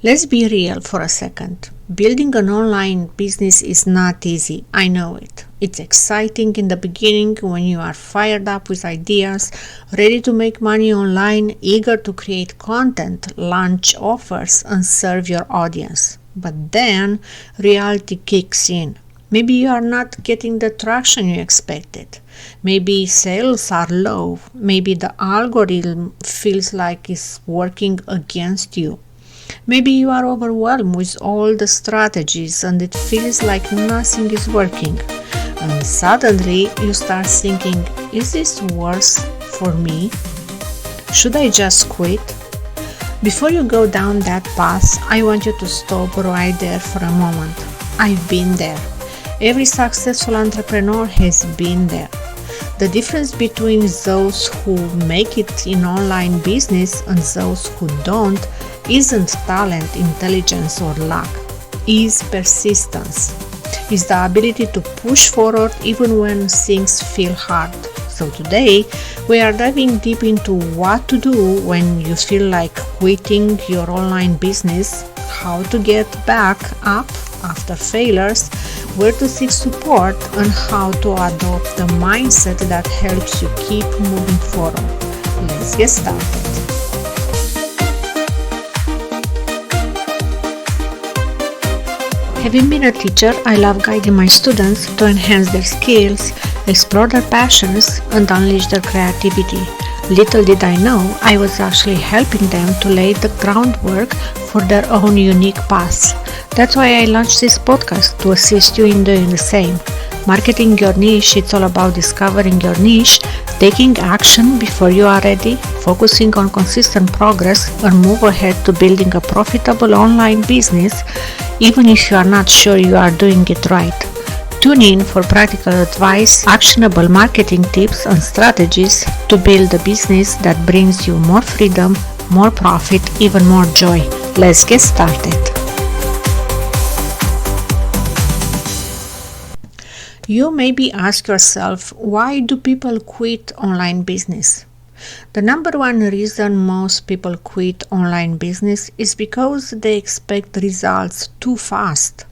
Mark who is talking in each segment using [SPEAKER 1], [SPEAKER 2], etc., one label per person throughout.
[SPEAKER 1] Let's be real for a second. Building an online business is not easy, I know it. It's exciting in the beginning when you are fired up with ideas, ready to make money online, eager to create content, launch offers, and serve your audience. But then reality kicks in. Maybe you are not getting the traction you expected. Maybe sales are low. Maybe the algorithm feels like it's working against you. Maybe you are overwhelmed with all the strategies and it feels like nothing is working. And suddenly you start thinking, is this worse for me? Should I just quit? Before you go down that path, I want you to stop right there for a moment. I've been there. Every successful entrepreneur has been there. The difference between those who make it in online business and those who don't isn't talent, intelligence, or luck. Is persistence. Is the ability to push forward even when things feel hard. So today, we are diving deep into what to do when you feel like quitting your online business, how to get back up after failures, where to seek support, and how to adopt the mindset that helps you keep moving forward. Let's get started. Having been a teacher, I love guiding my students to enhance their skills, explore their passions, and unleash their creativity. Little did I know, I was actually helping them to lay the groundwork for their own unique paths. That's why I launched this podcast, to assist you in doing the same. Marketing your niche, it's all about discovering your niche, taking action before you are ready, focusing on consistent progress, and move ahead to building a profitable online business, even if you are not sure you are doing it right. Tune in for practical advice, actionable marketing tips, and strategies to build a business that brings you more freedom, more profit, even more joy. Let's get started. You maybe ask yourself, why do people quit online business? The number one reason most people quit online business is because they expect results too fast.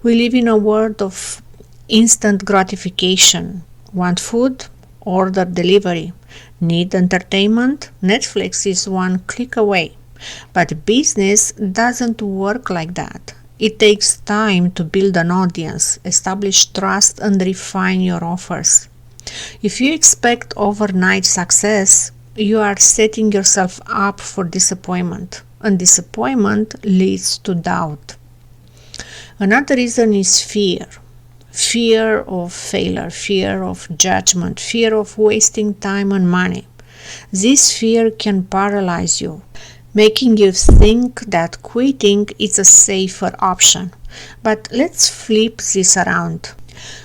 [SPEAKER 1] We live in a world of instant gratification. Want food? Order delivery. Need entertainment? Netflix is one click away. But business doesn't work like that. It takes time to build an audience, establish trust, and refine your offers. If you expect overnight success, you are setting yourself up for disappointment, and disappointment leads to doubt. Another reason is fear. Fear of failure, fear of judgment, fear of wasting time and money. This fear can paralyze you, making you think that quitting is a safer option. But let's flip this around.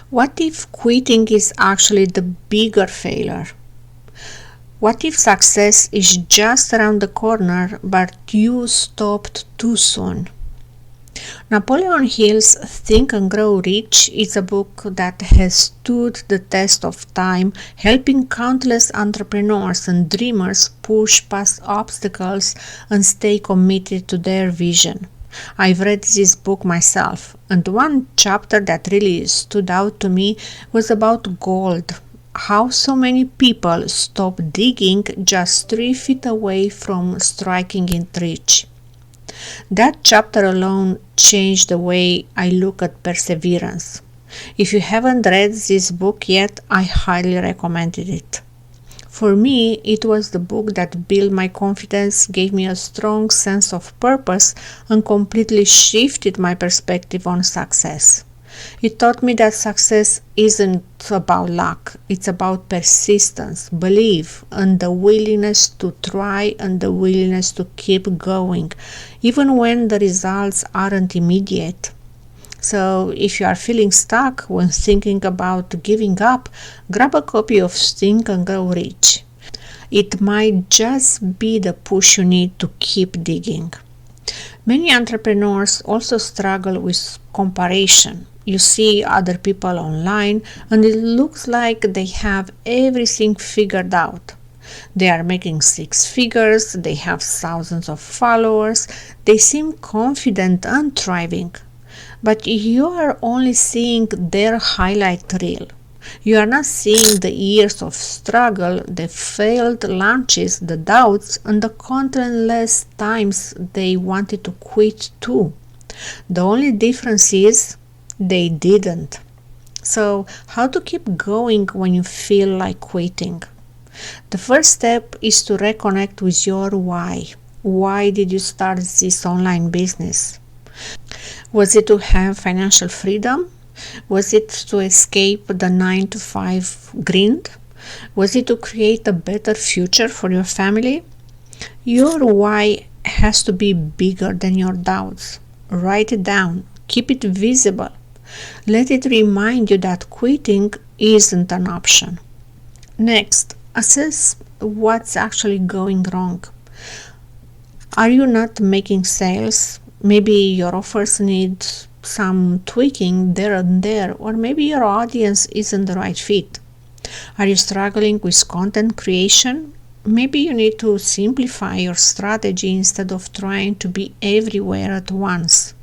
[SPEAKER 1] What if quitting is actually the bigger failure? What if success is just around the corner, but you stopped too soon? Napoleon Hill's Think and Grow Rich is a book that has stood the test of time, helping countless entrepreneurs and dreamers push past obstacles and stay committed to their vision. I've read this book myself, and one chapter that really stood out to me was about gold. How so many people stop digging just 3 feet away from striking it rich. That chapter alone changed the way I look at perseverance. If you haven't read this book yet, I highly recommend it. For me, it was the book that built my confidence, gave me a strong sense of purpose, and completely shifted my perspective on success. It taught me that success isn't about luck, it's about persistence, belief, and the willingness to try and the willingness to keep going, even when the results aren't immediate. So if you are feeling stuck when thinking about giving up, grab a copy of Think and Grow Rich. It might just be the push you need to keep digging. Many entrepreneurs also struggle with comparison. You see other people online and it looks like they have everything figured out. They are making six figures, they have thousands of followers, they seem confident and thriving. But you are only seeing their highlight reel. You are not seeing the years of struggle, the failed launches, the doubts, and the countless times they wanted to quit too. The only difference is they didn't. So, how to keep going when you feel like quitting? The first step is to reconnect with your why. Why did you start this online business? Was it to have financial freedom? Was it to escape the 9 to 5 grind? Was it to create a better future for your family? Your why has to be bigger than your doubts. Write it down. Keep it visible. Let it remind you that quitting isn't an option. Next, assess what's actually going wrong. Are you not making sales? Maybe your offers need some tweaking there and there, or maybe your audience isn't the right fit. Are you struggling with content creation? Maybe you need to simplify your strategy instead of trying to be everywhere at once.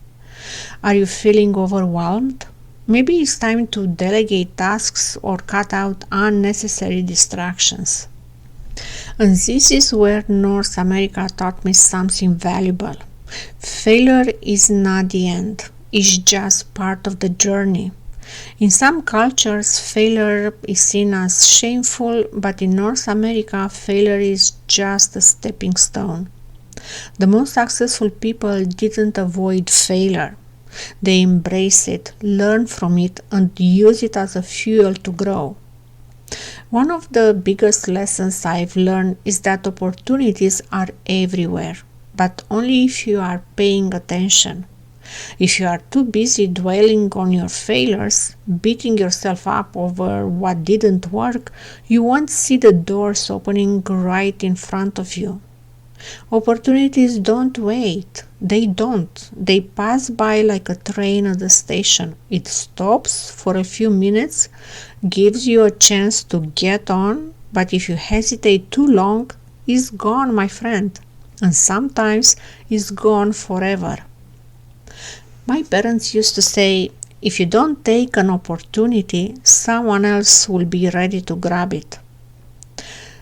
[SPEAKER 1] Are you feeling overwhelmed? Maybe it's time to delegate tasks or cut out unnecessary distractions. And this is where North America taught me something valuable. Failure is not the end, it's just part of the journey. In some cultures, failure is seen as shameful, but in North America, failure is just a stepping stone. The most successful people didn't avoid failure. They embrace it, learn from it, and use it as a fuel to grow. One of the biggest lessons I've learned is that opportunities are everywhere, but only if you are paying attention. If you are too busy dwelling on your failures, beating yourself up over what didn't work, you won't see the doors opening right in front of you. Opportunities don't wait. They don't. They pass by like a train at the station. It stops for a few minutes, gives you a chance to get on, but if you hesitate too long, it's gone, my friend. And sometimes it's gone forever. My parents used to say, if you don't take an opportunity, someone else will be ready to grab it.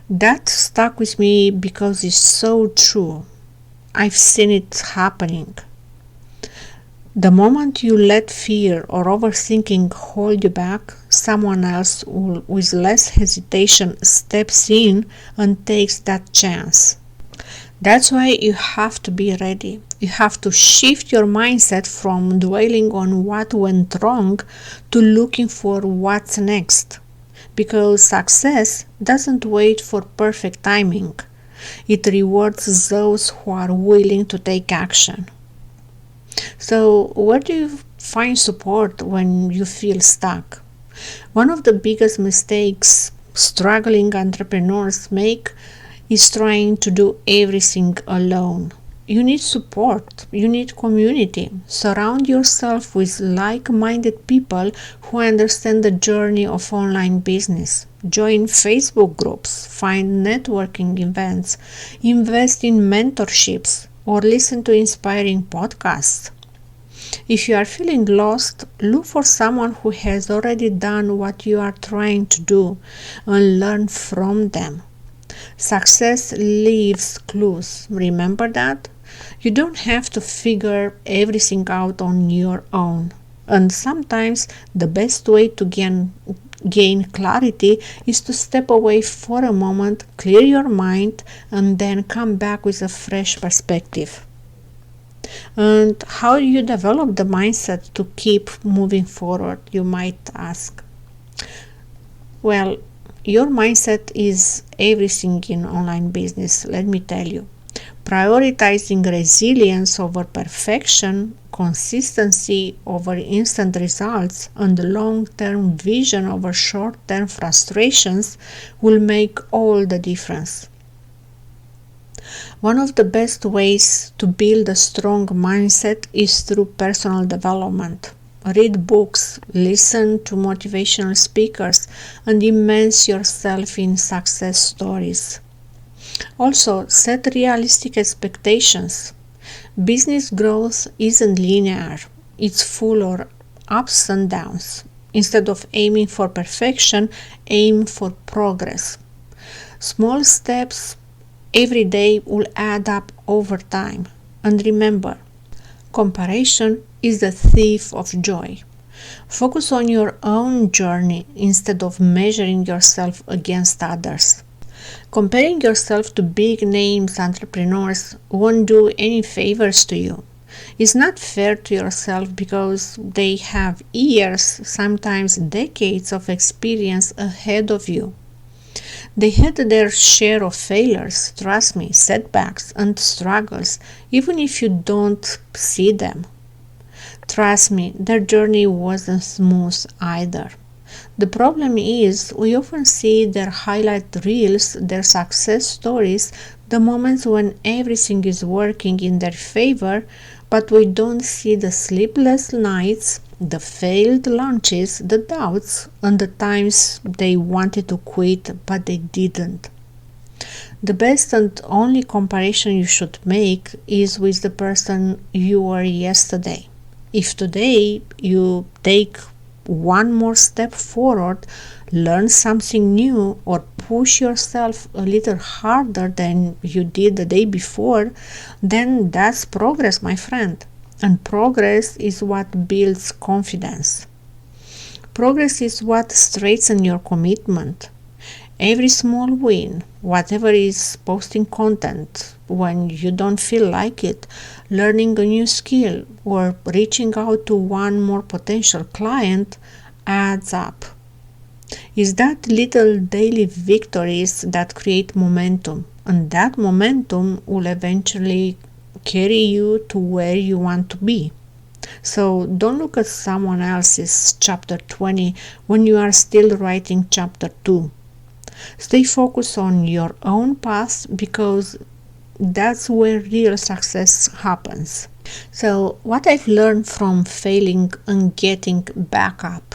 [SPEAKER 1] That stuck with me because it's so true. I've seen it happening. The moment you let fear or overthinking hold you back, someone else with less hesitation steps in and takes that chance. That's why you have to be ready. You have to shift your mindset from dwelling on what went wrong to looking for what's next. Because success doesn't wait for perfect timing. It rewards those who are willing to take action. So, where do you find support when you feel stuck? One of the biggest mistakes struggling entrepreneurs make is trying to do everything alone. You need support, you need community. Surround yourself with like-minded people who understand the journey of online business. Join Facebook groups, find networking events, invest in mentorships, or listen to inspiring podcasts. If you are feeling lost, look for someone who has already done what you are trying to do and learn from them. Success leaves clues. Remember that? You don't have to figure everything out on your own. And sometimes the best way to gain clarity is to step away for a moment, clear your mind, and then come back with a fresh perspective. And how do you develop the mindset to keep moving forward, you might ask? Well, your mindset is everything in online business, let me tell you. Prioritizing resilience over perfection, consistency over instant results, and long-term vision over short-term frustrations will make all the difference. One of the best ways to build a strong mindset is through personal development. Read books, listen to motivational speakers, and immerse yourself in success stories. Also, set realistic expectations. Business growth isn't linear, it's full of ups and downs. Instead of aiming for perfection, aim for progress. Small steps every day will add up over time. And remember, comparison is the thief of joy. Focus on your own journey instead of measuring yourself against others. Comparing yourself to big names entrepreneurs won't do any favors to you. It's not fair to yourself because they have years, sometimes decades of experience ahead of you. They had their share of failures, trust me, setbacks and struggles, even if you don't see them. Trust me, their journey wasn't smooth either. The problem is, we often see their highlight reels, their success stories, the moments when everything is working in their favor, but we don't see the sleepless nights, the failed launches, the doubts, and the times they wanted to quit but they didn't. The best and only comparison you should make is with the person you were yesterday. If today you take one more step forward, learn something new, or push yourself a little harder than you did the day before, then that's progress, my friend. And progress is what builds confidence. Progress is what strengthens your commitment. Every small win, whatever is posting content when you don't feel like it, learning a new skill, or reaching out to one more potential client, adds up. It's that little daily victories that create momentum, and that momentum will eventually carry you to where you want to be. So don't look at someone else's chapter 20 when you are still writing chapter 2. Stay focused on your own path because that's where real success happens. So, what I've learned from failing and getting back up.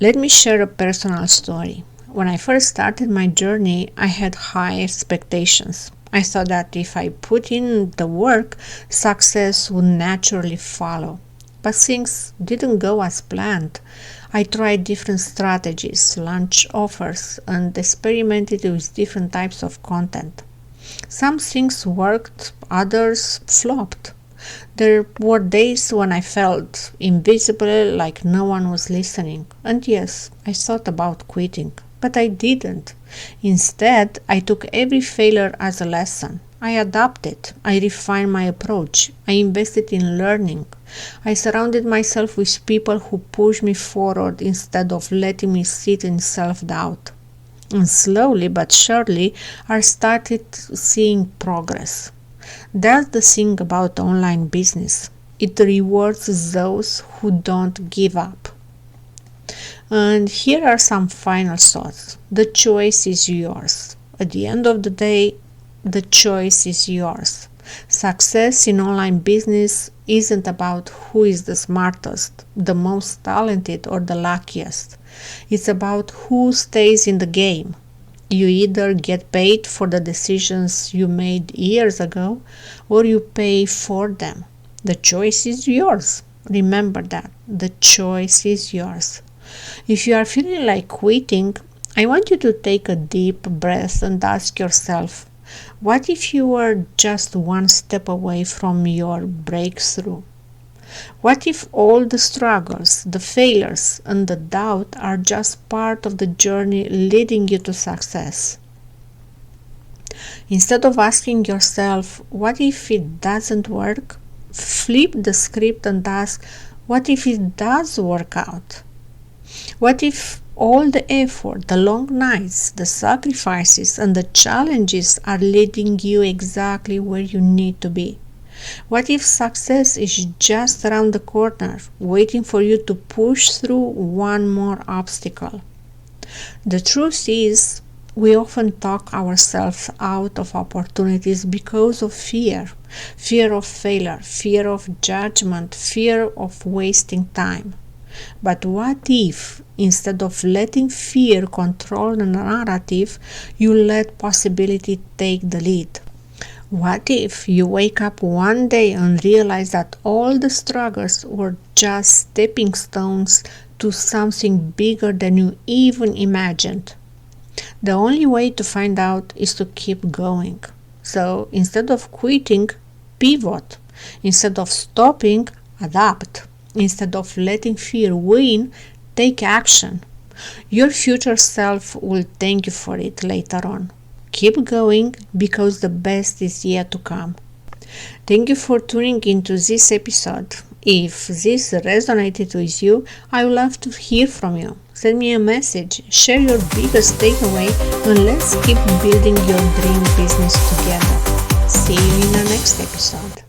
[SPEAKER 1] Let me share a personal story. When I first started my journey, I had high expectations. I thought that if I put in the work, success would naturally follow. But things didn't go as planned. I tried different strategies, launched offers, and experimented with different types of content. Some things worked, others flopped. There were days when I felt invisible, like no one was listening. And yes, I thought about quitting, but I didn't. Instead, I took every failure as a lesson. I adapted, I refined my approach, I invested in learning. I surrounded myself with people who pushed me forward instead of letting me sit in self-doubt. And slowly but surely, I started seeing progress. That's the thing about online business. It rewards those who don't give up. And here are some final thoughts. The choice is yours. At the end of the day, the choice is yours. Success in online business isn't about who is the smartest, the most talented, or the luckiest. It's about who stays in the game. You either get paid for the decisions you made years ago, or you pay for them. The choice is yours. Remember that. The choice is yours. If you are feeling like quitting, I want you to take a deep breath and ask yourself, what if you were just one step away from your breakthrough? What if all the struggles, the failures, and the doubt are just part of the journey leading you to success? Instead of asking yourself, what if it doesn't work? Flip the script and ask, what if it does work out? What if all the effort, the long nights, the sacrifices, and the challenges are leading you exactly where you need to be? What if success is just around the corner, waiting for you to push through one more obstacle? The truth is, we often talk ourselves out of opportunities because of fear. Fear of failure, fear of judgment, fear of wasting time. But what if, instead of letting fear control the narrative, you let possibility take the lead? What if you wake up one day and realize that all the struggles were just stepping stones to something bigger than you even imagined? The only way to find out is to keep going. So instead of quitting, pivot. Instead of stopping, adapt. Instead of letting fear win, take action. Your future self will thank you for it later on. Keep going because the best is yet to come. Thank you for tuning into this episode. If this resonated with you, I would love to hear from you. Send me a message, share your biggest takeaway, and let's keep building your dream business together. See you in the next episode.